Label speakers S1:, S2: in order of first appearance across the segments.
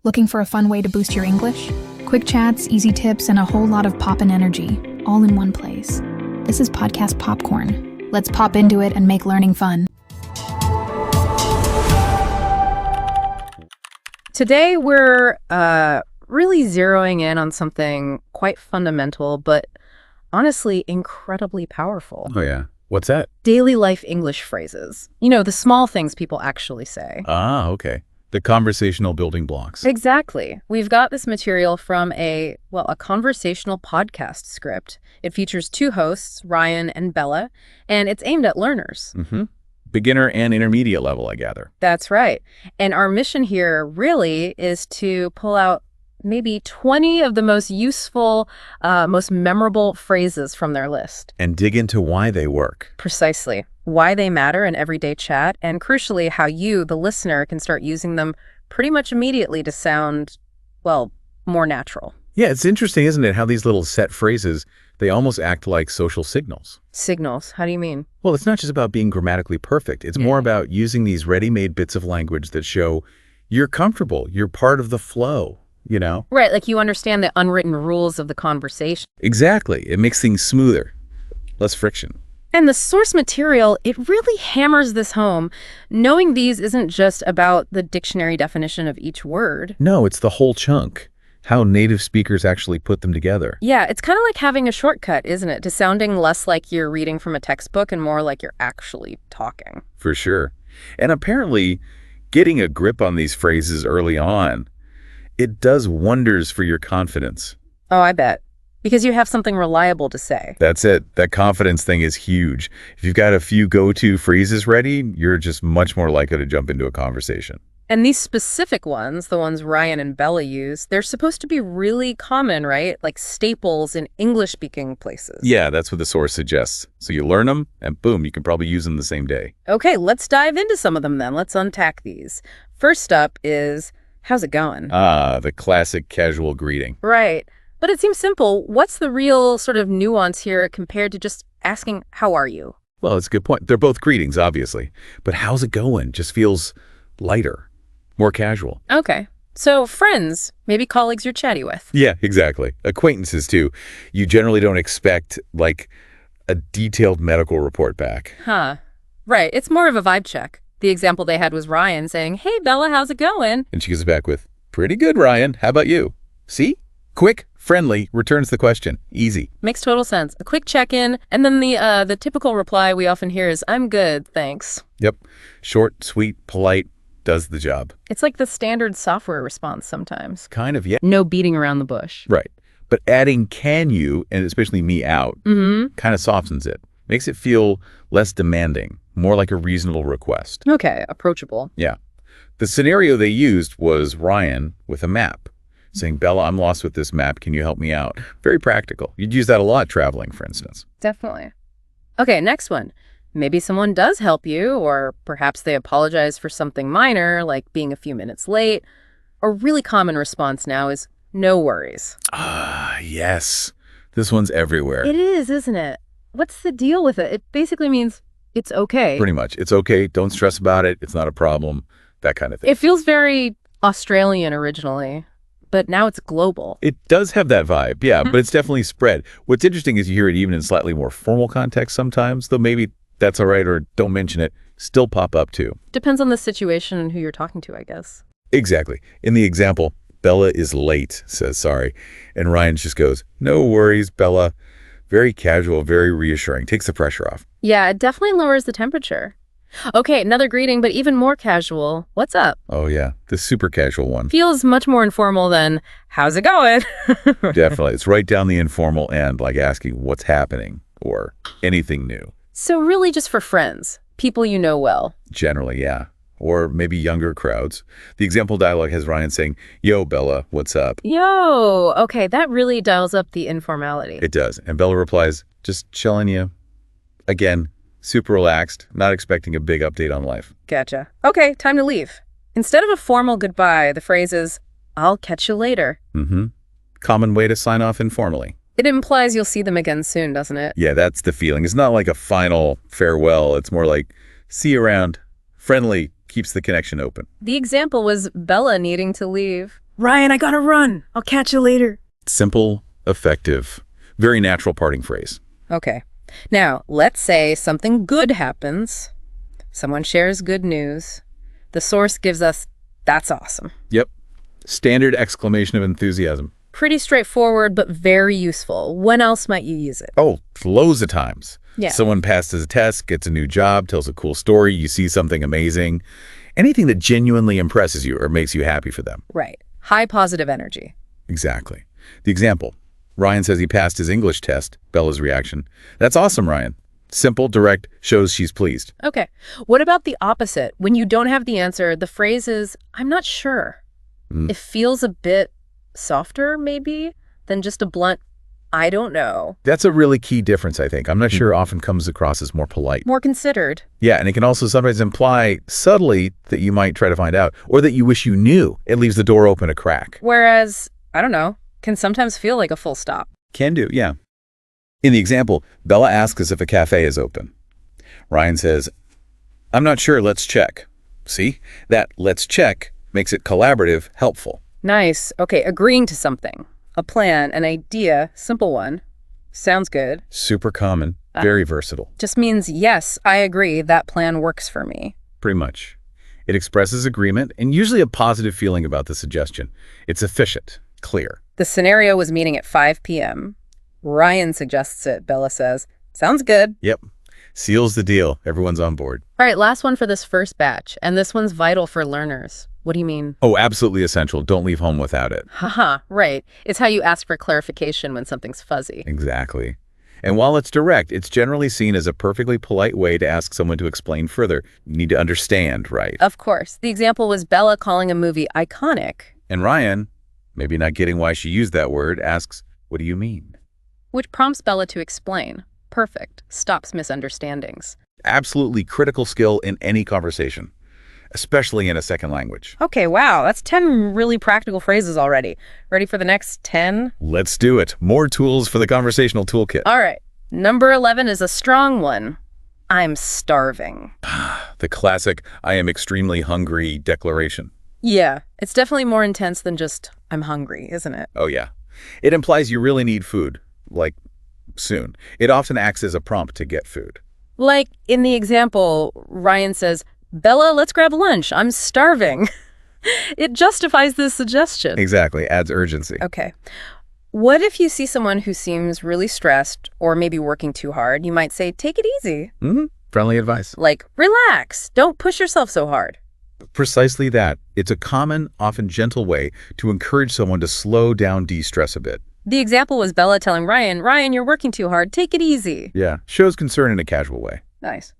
S1: Looking for a fun way to boost your English? Quick chats, easy tips, and a whole lot of poppin' energy, all in one place. This is Podcast Popcorn. Let's pop into it and make learning fun.
S2: Today we're really zeroing in on something quite fundamental, but honestly incredibly powerful.
S3: Oh yeah. What's that?
S2: Daily life English phrases. You know, the small things people actually say.
S3: Ah, okay. The conversational building blocks.
S2: Exactly. We've got this material from a conversational podcast script. It features two hosts, Ryan and Bella, and it's aimed at learners.
S3: Mm-hmm. Beginner and intermediate level, I gather.
S2: That's right. And our mission here really is to pull out maybe 20 of the most useful, most memorable phrases from their list.
S3: And dig into why they work.
S2: Precisely. Why they matter in everyday chat, and crucially, how you, the listener, can start using them pretty much immediately to sound, well, more natural.
S3: Yeah, it's interesting, isn't it, how these little set phrases, they almost act like social signals.
S2: Signals? How do you mean?
S3: Well, it's not just about being grammatically perfect. It's more about using these ready-made bits of language that show you're comfortable, you're part of the flow. You know?
S2: Right, like you understand the unwritten rules of the conversation.
S3: Exactly. It makes things smoother, less friction.
S2: And the source material, it really hammers this home. Knowing these isn't just about the dictionary definition of each word.
S3: No, it's the whole chunk. How native speakers actually put them together.
S2: Yeah, it's kind of like having a shortcut, isn't it? To sounding less like you're reading from a textbook and more like you're actually talking.
S3: For sure. And apparently, getting a grip on these phrases early on, it does wonders for your confidence.
S2: Oh, I bet. Because you have something reliable to say.
S3: That's it. That confidence thing is huge. If you've got a few go-to phrases ready, you're just much more likely to jump into a conversation.
S2: And these specific ones, the ones Ryan and Bella use, they're supposed to be really common, right? Like staples in English-speaking places.
S3: Yeah, that's what the source suggests. So you learn them, and boom, you can probably use them the same day.
S2: Okay, let's dive into some of them then. Let's unpack these. First up is, how's it going?
S3: Ah, the classic casual greeting.
S2: Right. But it seems simple. What's the real sort of nuance here compared to just asking, how are you?
S3: Well, it's a good point. They're both greetings, obviously. But how's it going just feels lighter, more casual.
S2: Okay. So friends, maybe colleagues you're chatty with.
S3: Yeah, exactly. Acquaintances, too. You generally don't expect, like, a detailed medical report back.
S2: Huh. Right. It's more of a vibe check. The example they had was Ryan saying, hey, Bella, how's it going?
S3: And she goes back with, pretty good, Ryan. How about you? See? Quick, friendly, returns the question. Easy.
S2: Makes total sense. A quick check-in, and then the typical reply we often hear is, I'm good, thanks.
S3: Yep. Short, sweet, polite, does the job.
S2: It's like the standard software response sometimes.
S3: Kind of, yeah.
S2: No beating around the bush.
S3: Right. But adding can you, and especially me out, kind of softens it. Makes it feel less demanding, more like a reasonable request.
S2: Okay, approachable.
S3: Yeah. The scenario they used was Ryan with a map, saying, Bella, I'm lost with this map. Can you help me out? Very practical. You'd use that a lot traveling, for instance.
S2: Definitely. Okay, next one. Maybe someone does help you, or perhaps they apologize for something minor, like being a few minutes late. A really common response now is, no worries.
S3: Ah, yes. This one's everywhere.
S2: It is, isn't it? What's the deal with it? It basically means it's okay.
S3: Pretty much. It's okay. Don't stress about it. It's not a problem. That kind of thing.
S2: It feels very Australian originally, but now it's global.
S3: It does have that vibe, yeah, but it's definitely spread. What's interesting is you hear it even in slightly more formal context sometimes, though maybe that's all right or don't mention it, still pop up too.
S2: Depends on the situation and who you're talking to, I guess.
S3: Exactly. In the example, Bella is late, says sorry, and Ryan just goes, no worries, Bella. Very casual, very reassuring, takes the pressure off.
S2: Yeah, it definitely lowers the temperature. Okay, another greeting, but even more casual. What's up?
S3: Oh, yeah, the super casual one.
S2: Feels much more informal than, how's it going?
S3: Definitely. It's right down the informal end, like asking what's happening or anything new.
S2: So really just for friends, people you know well.
S3: Generally, yeah. Or maybe younger crowds. The example dialogue has Ryan saying, yo, Bella, what's up?
S2: Yo, okay, that really dials up the informality.
S3: It does. And Bella replies, just chilling you. Again, super relaxed, not expecting a big update on life.
S2: Gotcha. Okay, time to leave. Instead of a formal goodbye, the phrase is, I'll catch you later.
S3: Common way to sign off informally.
S2: It implies you'll see them again soon, doesn't it?
S3: Yeah, that's the feeling. It's not like a final farewell. It's more like, see you around. Friendly, keeps the connection open.
S2: The example was Bella needing to leave. Ryan, I gotta run. I'll catch you later.
S3: Simple, effective, very natural parting phrase.
S2: Okay. Now, let's say something good happens. Someone shares good news. The source gives us, "That's awesome."
S3: Yep. Standard exclamation of enthusiasm.
S2: Pretty straightforward, but very useful. When else might you use it?
S3: Oh, loads of times.
S2: Yeah.
S3: Someone passes a test, gets a new job, tells a cool story, you see something amazing. Anything that genuinely impresses you or makes you happy for them.
S2: Right. High positive energy.
S3: Exactly. The example. Ryan says he passed his English test. Bella's reaction. "That's awesome, Ryan." Simple, direct, shows she's pleased.
S2: Okay. What about the opposite? When you don't have the answer, the phrase is, "I'm not sure." It feels a bit softer, maybe, than just a blunt, "I don't know."
S3: That's a really key difference, I think. "I'm not sure" often comes across as more polite.
S2: More considered.
S3: Yeah, and it can also sometimes imply subtly that you might try to find out, or that you wish you knew. It leaves the door open a crack.
S2: Whereas, I don't know, can sometimes feel like a full stop.
S3: Can do, yeah. In the example, Bella asks us if a cafe is open. Ryan says, "I'm not sure, let's check." See? That "let's check" makes it collaborative, helpful.
S2: Nice. Okay, agreeing to something. A plan, an idea, simple one. Sounds good.
S3: Super common, very versatile.
S2: Just means, yes, I agree, that plan works for me.
S3: Pretty much. It expresses agreement and usually a positive feeling about the suggestion. It's efficient, clear.
S2: The scenario was meeting at 5 p.m. Ryan suggests it. Bella says, "Sounds good."
S3: Yep. Seals the deal. Everyone's on board.
S2: All right, last one for this first batch, and this one's vital for learners. What do you mean?
S3: Oh, absolutely essential. Don't leave home without it.
S2: Haha, right. It's how you ask for clarification when something's fuzzy.
S3: Exactly. And while it's direct, it's generally seen as a perfectly polite way to ask someone to explain further. You need to understand, right?
S2: Of course. The example was Bella calling a movie iconic.
S3: And Ryan, maybe not getting why she used that word, asks, "What do you mean?"
S2: Which prompts Bella to explain. Perfect. Stops misunderstandings.
S3: Absolutely critical skill in any conversation, especially in a second language.
S2: Okay, wow. That's 10 really practical phrases already. Ready for the next 10?
S3: Let's do it. More tools for the conversational toolkit.
S2: All right. Number 11 is a strong one. I'm starving.
S3: The classic, "I am extremely hungry" declaration.
S2: Yeah, it's definitely more intense than just, "I'm hungry," isn't it?
S3: Oh, yeah. It implies you really need food, like soon. It often acts as a prompt to get food.
S2: Like in the example, Ryan says, "Bella, let's grab lunch. I'm starving." It justifies this suggestion.
S3: Exactly. Adds urgency.
S2: Okay. What if you see someone who seems really stressed or maybe working too hard? You might say, "Take it easy."
S3: Friendly advice.
S2: Like, "Relax. Don't push yourself so hard."
S3: Precisely that. It's a common, often gentle way to encourage someone to slow down, de-stress a bit.
S2: The example was Bella telling Ryan, "Ryan, you're working too hard. Take it easy."
S3: Yeah. Shows concern in a casual way.
S2: Nice.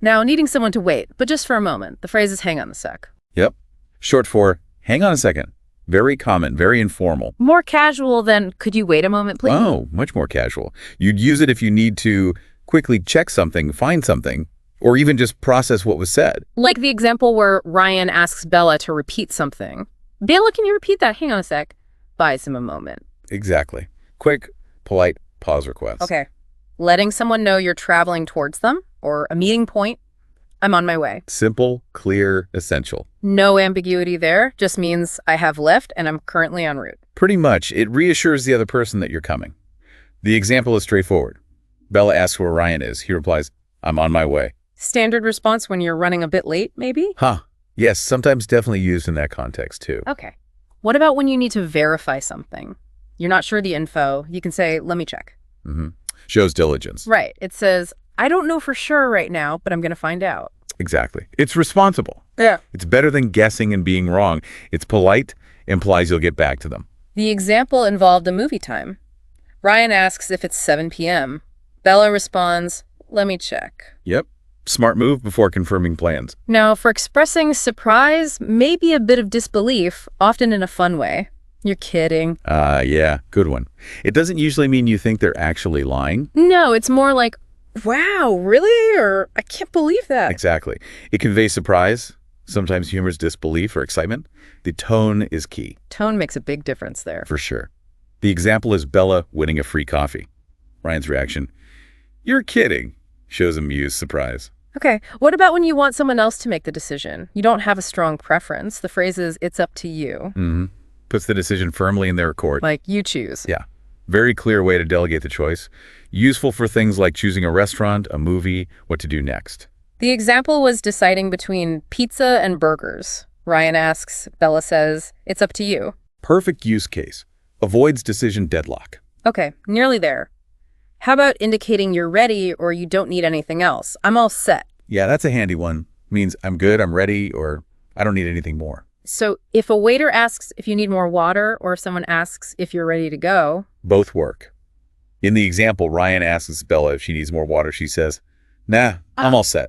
S2: Now, needing someone to wait, but just for a moment. The phrase is "hang on a sec."
S3: Yep. Short for "hang on a second." Very common, very informal.
S2: More casual than "could you wait a moment, please?"
S3: Oh, much more casual. You'd use it if you need to quickly check something, find something, or even just process what was said.
S2: Like the example where Ryan asks Bella to repeat something. "Bella, can you repeat that? Hang on a sec." Buys him a moment.
S3: Exactly. Quick, polite pause request.
S2: Okay. Letting someone know you're traveling towards them or a meeting point. "I'm on my way."
S3: Simple, clear, essential.
S2: No ambiguity there. Just means I have left and I'm currently en route.
S3: Pretty much. It reassures the other person that you're coming. The example is straightforward. Bella asks where Ryan is. He replies, "I'm on my way."
S2: Standard response when you're running a bit late, maybe?
S3: Yes, sometimes definitely used in that context too.
S2: Okay. What about when you need to verify something? You're not sure the info. You can say, "Let me check."
S3: Shows diligence.
S2: Right. It says, "I don't know for sure right now, but I'm going to find out."
S3: Exactly. It's responsible.
S2: Yeah.
S3: It's better than guessing and being wrong. It's polite, implies you'll get back to them.
S2: The example involved a movie time. Ryan asks if it's 7 p.m. Bella responds, "Let me check."
S3: Yep. Smart move before confirming plans.
S2: Now, for expressing surprise, maybe a bit of disbelief, often in a fun way. "You're kidding."
S3: Yeah, good one. It doesn't usually mean you think they're actually lying.
S2: No, it's more like, "Wow, really?" Or "I can't believe that."
S3: Exactly. It conveys surprise, sometimes humor's disbelief or excitement. The tone is key.
S2: Tone makes a big difference there.
S3: For sure. The example is Bella winning a free coffee. Ryan's reaction, "You're kidding," shows amused surprise.
S2: Okay, what about when you want someone else to make the decision? You don't have a strong preference. The phrase is, "it's up to you."
S3: puts the decision firmly in their court.
S2: Like, you choose.
S3: Yeah. Very clear way to delegate the choice. Useful for things like choosing a restaurant, a movie, what to do next.
S2: The example was deciding between pizza and burgers. Ryan asks, Bella says, it's up to you.
S3: Perfect use case. Avoids decision deadlock.
S2: Okay, nearly there. How about indicating you're ready or you don't need anything else? I'm all set.
S3: Yeah, that's a handy one. Means I'm good, I'm ready, or I don't need anything more.
S2: So if a waiter asks if you need more water or if someone asks if you're ready to go.
S3: Both work. In the example, Ryan asks Bella if she needs more water. She says, nah, I'm all set.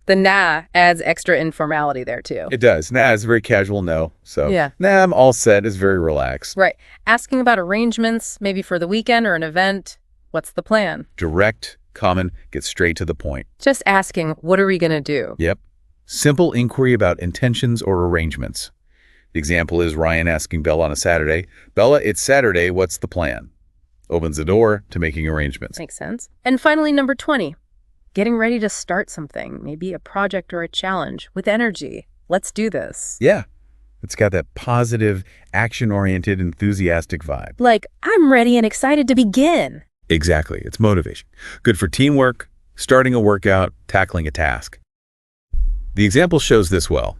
S2: The nah adds extra informality there too.
S3: It does. Nah is a very casual no. So
S2: yeah.
S3: Nah, I'm all set is very relaxed.
S2: Right. Asking about arrangements, maybe for the weekend or an event. What's the plan?
S3: Direct, common, get straight to the point.
S2: Just asking, what are we going to do?
S3: Yep. Simple inquiry about intentions or arrangements. The example is Ryan asking Bella on a Saturday, Bella, it's Saturday, what's the plan? Opens the door to making arrangements.
S2: Makes sense. And finally, number 20, getting ready to start something, maybe a project or a challenge with energy. Let's do this.
S3: Yeah. It's got that positive, action-oriented, enthusiastic vibe.
S2: Like, I'm ready and excited to begin.
S3: Exactly. It's motivation. Good for teamwork, starting a workout, tackling a task. The example shows this well.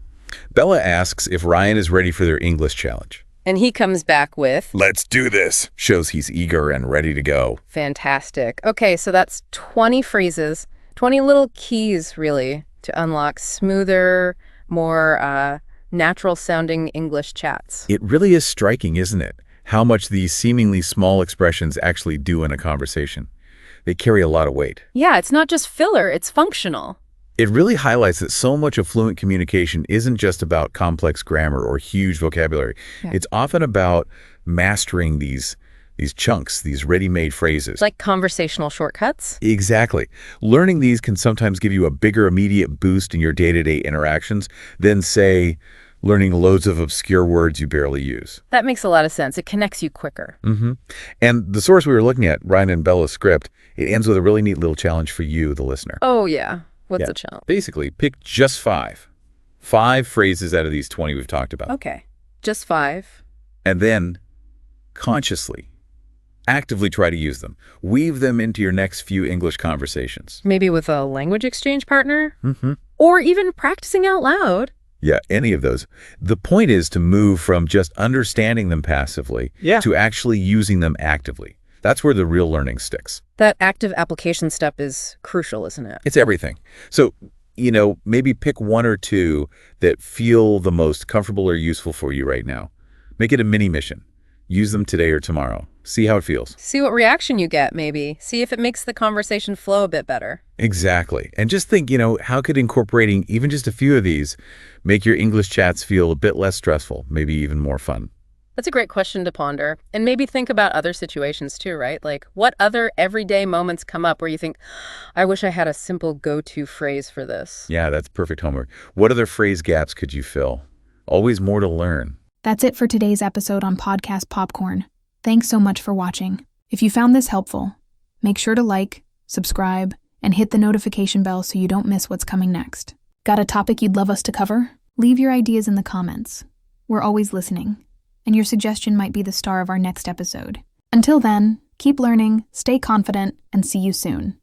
S3: Bella asks if Ryan is ready for their English challenge.
S2: And he comes back with,
S3: let's do this. Shows he's eager and ready to go.
S2: Fantastic. Okay, so that's 20 phrases, 20 little keys, really, to unlock smoother, more natural-sounding English chats.
S3: It really is striking, isn't it? How much these seemingly small expressions actually do in a conversation. They carry a lot of weight.
S2: Yeah, it's not just filler, it's functional.
S3: It really highlights that so much of fluent communication isn't just about complex grammar or huge vocabulary. Yeah. It's often about mastering these chunks, these ready-made phrases.
S2: Like conversational shortcuts?
S3: Exactly. Learning these can sometimes give you a bigger immediate boost in your day-to-day interactions than, say, learning loads of obscure words you barely use.
S2: That makes a lot of sense. It connects you quicker.
S3: Mm-hmm. And the source we were looking at, Ryan and Bella's script, it ends with a really neat little challenge for you, the listener.
S2: Oh, yeah. What's the challenge?
S3: Basically, pick just 5. 5 phrases out of these 20 we've talked about.
S2: Okay. Just 5.
S3: And then, consciously, actively try to use them. Weave them into your next few English conversations.
S2: Maybe with a language exchange partner?
S3: Mm-hmm.
S2: Or even practicing out loud.
S3: Yeah, any of those. The point is to move from just understanding them passively to actually using them actively. That's where the real learning sticks.
S2: That active application step is crucial, isn't it?
S3: It's everything. So, maybe pick 1 or 2 that feel the most comfortable or useful for you right now. Make it a mini mission. Use them today or tomorrow. See how it feels.
S2: See what reaction you get, maybe. See if it makes the conversation flow a bit better.
S3: Exactly. And just think, how could incorporating even just a few of these make your English chats feel a bit less stressful, maybe even more fun?
S2: That's a great question to ponder. And maybe think about other situations too, right? Like, what other everyday moments come up where you think, I wish I had a simple go-to phrase for this?
S3: Yeah, that's perfect homework. What other phrase gaps could you fill? Always more to learn.
S1: That's it for today's episode on Podcast Popcorn. Thanks so much for watching. If you found this helpful, make sure to like, subscribe, and hit the notification bell so you don't miss what's coming next. Got a topic you'd love us to cover? Leave your ideas in the comments. We're always listening, and your suggestion might be the star of our next episode. Until then, keep learning, stay confident, and see you soon.